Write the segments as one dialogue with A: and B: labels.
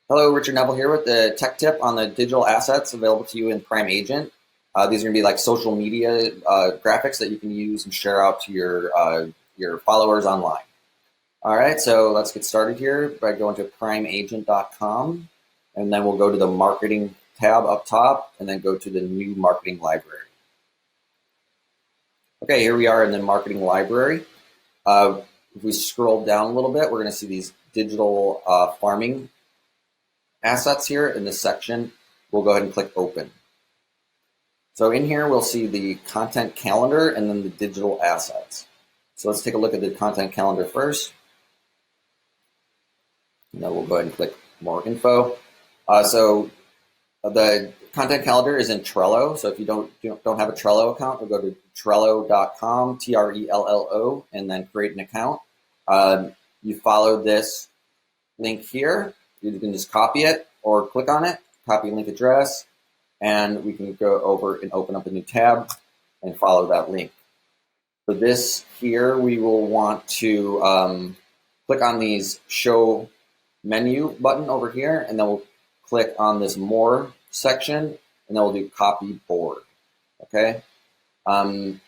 A: Hello, Richard Neville here with the tech tip on the digital assets available to you in Primeagent. These are going to be like social media graphics that you can use and share out to your followers online. All right, so let's get started here by going to primeagent.com, and then we'll go to the marketing tab up top, and then go to the new marketing library. Okay, here we are in the marketing library. If we scroll down a little bit, we're going to see these digital farming assets here in this section. We'll go ahead and click open. So in here, we'll see the content calendar and then the digital assets. So let's take a look at the content calendar first. And then we'll go ahead and click more info. So the content calendar is in Trello. So if you don't have a Trello account, we'll go to trello.com, Trello, and then create an account. You follow this link here. You can just copy it or click on it, copy link address, and we can go over and open up a new tab and follow that link. For this here, we will want to click on these show menu button over here, and then we'll click on this more section, and then we'll do copy board. Okay. I'm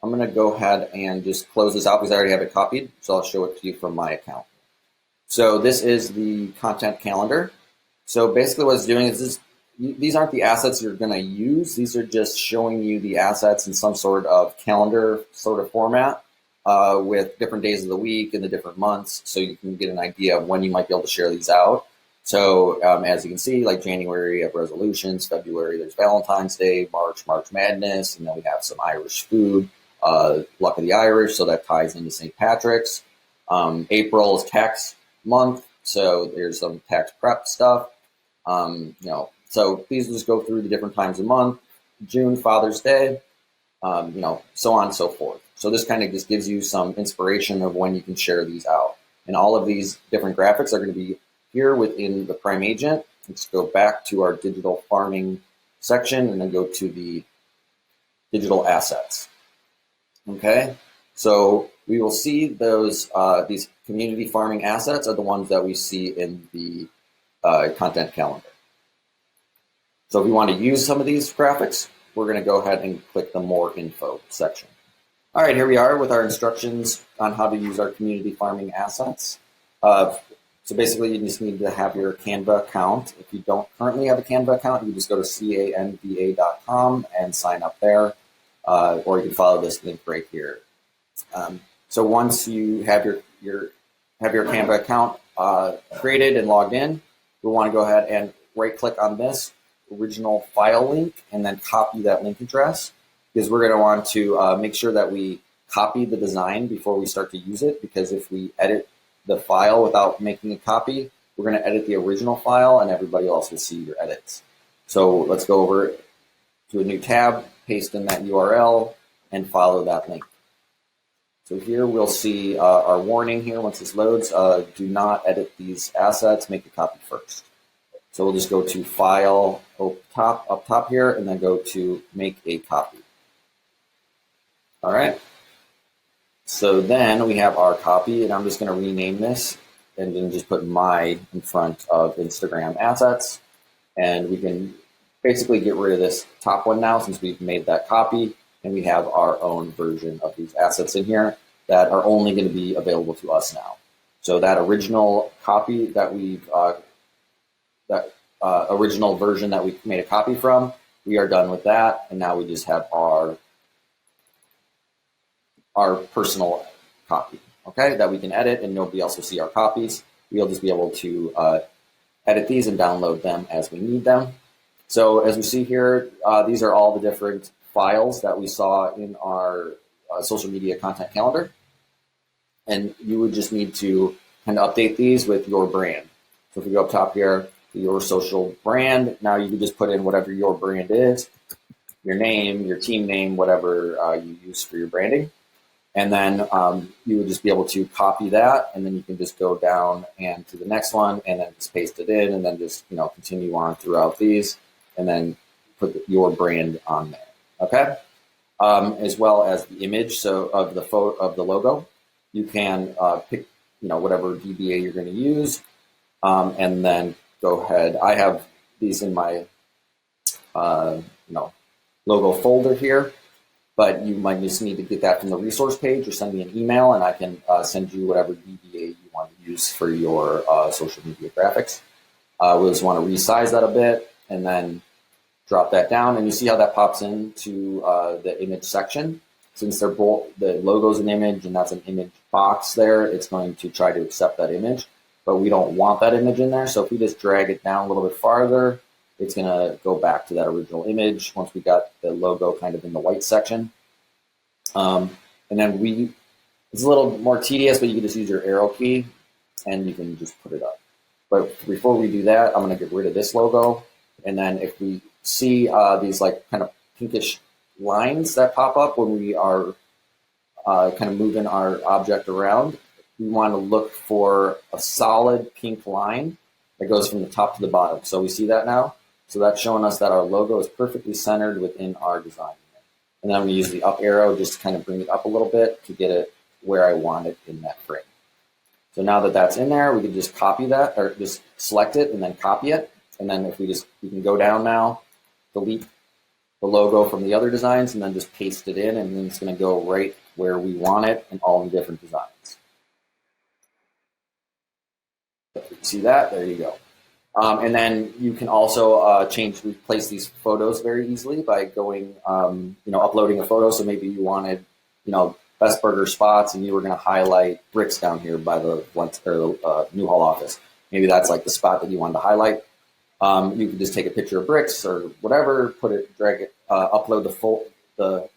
A: going to go ahead and just close this out because I already have it copied, so I'll show it to you from my account. So this is the content calendar. So basically what it's doing is these aren't the assets you're going to use. These are just showing you the assets in some sort of calendar sort of format with different days of the week and the different months, so you can get an idea of when you might be able to share these out. So as you can see, like January, you have resolutions. February, there's Valentine's Day. March Madness. And then we have some Irish food, Luck of the Irish, so that ties into St. Patrick's. April is tax month, so there's some tax prep stuff. So please just go through the different times of month. June, Father's Day, so on and so forth. So this kind of just gives you some inspiration of when you can share these out. And all of these different graphics are going to be here within the Primeagent. Let's go back to our digital farming section and then go to the digital assets. Okay, so we will see those these community farming assets are the ones that we see in the content calendar. So if we want to use some of these graphics, we're going to go ahead and click the more info section. All right, here we are with our instructions on how to use our community farming assets. So basically, you just need to have your Canva account. If you don't currently have a Canva account, you just go to canva.com and sign up there, or you can follow this link right here. So once you have your Canva account created and logged in, you'll want to go ahead and right-click on this original file link and then copy that link address, because we're going to want to make sure that we copy the design before we start to use it, because if we edit the file without making a copy, we're going to edit the original file and everybody else will see your edits. So let's go over to a new tab, paste in that URL, and follow that link. So here we'll see our warning here once this loads. Do not edit these assets, make a copy first. So we'll just go to File up top here, and then go to Make a Copy. All right. So then we have our copy, and I'm just going to rename this and then just put my in front of Instagram assets. And we can basically get rid of this top one now since we've made that copy, and we have our own version of these assets in here that are only going to be available to us now. So that original copy that we've, original version that we made a copy from, we are done with that, and now we just have our personal copy, okay, that we can edit and nobody else will see our copies. We'll just be able to edit these and download them as we need them. So as we see here, these are all the different files that we saw in our social media content calendar. And you would just need to kind of update these with your brand. So if we go up top here, your social brand, now you can just put in whatever your brand is, your name, your team name, whatever you use for your branding. And then you would just be able to copy that, and then you can just go down and to the next one, and then just paste it in, and then just continue on throughout these, and then put your brand on there. Okay, as well as the image, so of the photo of the logo, you can pick whatever DBA you're going to use, and then go ahead. I have these in my logo folder here, but you might just need to get that from the resource page or send me an email, and I can send you whatever DBA you want to use for your social media graphics. We'll just want to resize that a bit and then drop that down, and you see how that pops into the image section. Since they're both, the logo's an image and that's an image box there, it's going to try to accept that image, but we don't want that image in there. So if we just drag it down a little bit farther, it's going to go back to that original image once we got the logo kind of in the white section. And then it's a little more tedious, but you can just use your arrow key and you can just put it up. But before we do that, I'm going to get rid of this logo. And then if we see these like kind of pinkish lines that pop up when we are kind of moving our object around, we want to look for a solid pink line that goes from the top to the bottom. So we see that now. So that's showing us that our logo is perfectly centered within our design. And then I'm going to use the up arrow just to kind of bring it up a little bit to get it where I want it in that frame. So now that that's in there, we can just copy that, or just select it and then copy it. And then if we can go down now, delete the logo from the other designs, and then just paste it in, and then it's going to go right where we want it in all the different designs. See that? There you go. And then you can also replace these photos very easily by going, uploading a photo. So maybe you wanted, best burger spots, and you were going to highlight bricks down here by the Newhall office. Maybe that's like the spot that you wanted to highlight. You can just take a picture of bricks or whatever, drag it, upload the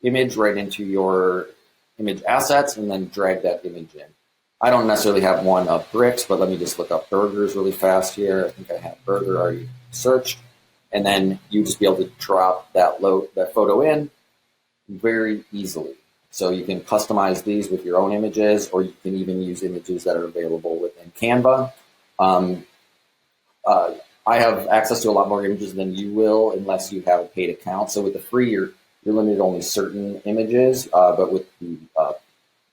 A: image right into your image assets, and then drag that image in. I don't necessarily have one of bricks, but let me just look up burgers really fast here. I think I have burger already searched, and then you just be able to drop that photo in very easily. So you can customize these with your own images, or you can even use images that are available within Canva. I have access to a lot more images than you will, unless you have a paid account. So with the free, you're limited to only certain images, but with the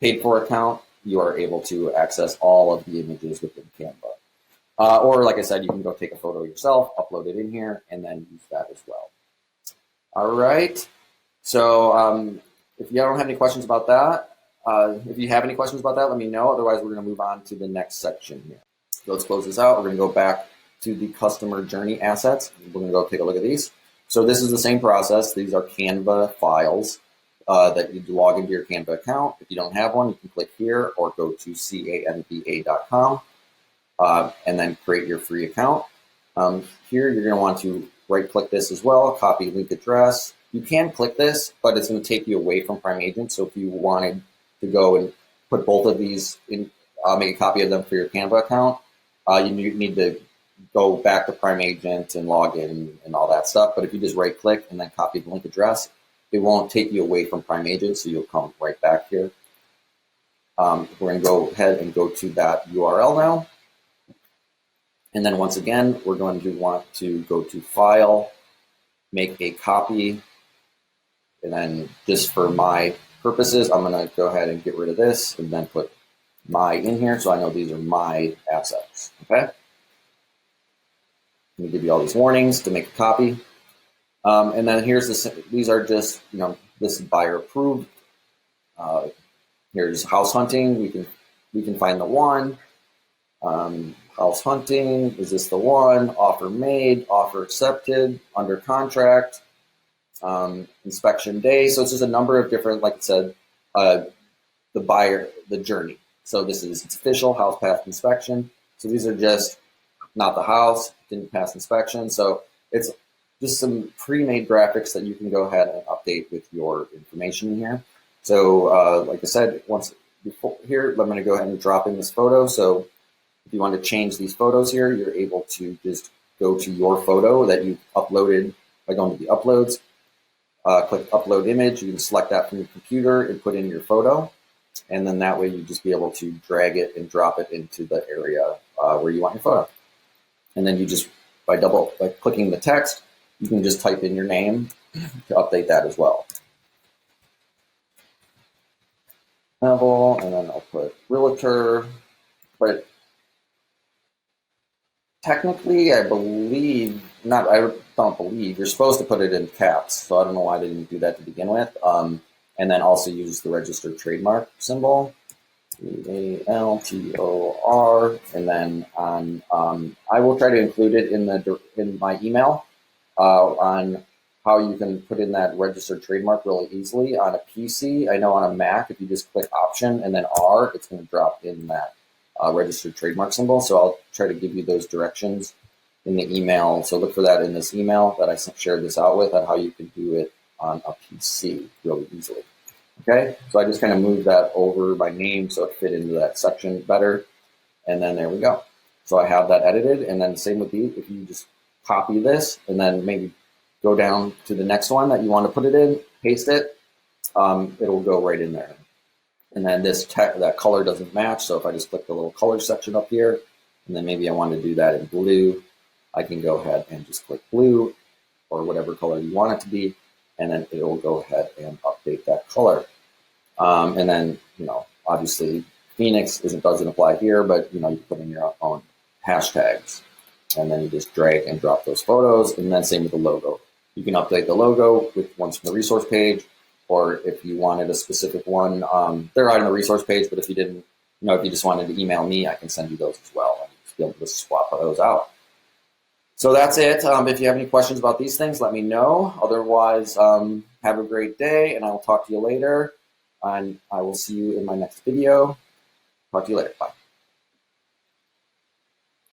A: paid for account, you are able to access all of the images within Canva. Or like I said, you can go take a photo yourself, upload it in here, and then use that as well. All right. So if you don't have any questions about that, if you have any questions about that, let me know. Otherwise, we're going to move on to the next section here. So let's close this out. We're going to go back to the customer journey assets. We're going to go take a look at these. So this is the same process. These are Canva files that you log into your Canva account. If you don't have one, you can click here or go to canva.com and then create your free account. Here, you're going to want to right-click this as well, copy link address. You can click this, but it's going to take you away from Primeagent. So if you wanted to go and put both of these in, make a copy of them for your Canva account, you need to go back to Primeagent and log in and all that stuff. But if you just right-click and then copy the link address, it won't take you away from Primeagent, so you'll come right back here. We're going to go ahead and go to that URL now. And then once again, we're going to want to go to File, make a copy, and then just for my purposes, I'm going to go ahead and get rid of this and then put my in here so I know these are my assets. Okay? Let me give you all these warnings to make a copy. And then these are just, this is buyer approved. Here's house hunting. We can find the one. House hunting, is this the one? Offer made, offer accepted, under contract, inspection day. So it's just a number of different, like I said, the buyer, the journey. So it's official, house passed inspection. So these are just not the house, didn't pass inspection. So it's just some pre-made graphics that you can go ahead and update with your information here. So like I said, before here, I'm going to go ahead and drop in this photo. So if you want to change these photos here, you're able to just go to your photo that you uploaded by going to the uploads, click upload image. You can select that from your computer and put in your photo. And then that way you just be able to drag it and drop it into the area where you want your photo. And then you just, by clicking the text, you can just type in your name to update that as well. Level, and then I'll put realtor, but Technically, I believe not. I don't believe you're supposed to put it in caps, so I don't know why they didn't do that to begin with. And then also use the registered trademark symbol, ALTOR, and then on. I will try to include it in my email on how you can put in that registered trademark really easily on a PC. I know on a Mac, if you just click Option and then R, it's going to drop in that registered trademark symbol. So I'll try to give you those directions in the email. So look for that in this email that I shared this out with on how you can do it on a PC really easily. Okay, so I just kind of moved that over by name so it fit into that section better. And then there we go. So I have that edited, and then same with these. If you just copy this and then maybe go down to the next one that you want to put it in, paste it, it'll go right in there. And then that color doesn't match, so if I just click the little color section up here, and then maybe I want to do that in blue, I can go ahead and just click blue or whatever color you want it to be, and then it will go ahead and update that color. And then, obviously Phoenix doesn't apply here, but you put in your own hashtags, and then you just drag and drop those photos, and then same with the logo. You can update the logo with ones from the resource page, or if you wanted a specific one, they're on the resource page, but if you didn't, if you just wanted to email me, I can send you those as well, and just be able to swap those out. So that's it. If you have any questions about these things, let me know. Otherwise, have a great day, and I will talk to you later. And I will see you in my next video. Talk to you later. Bye.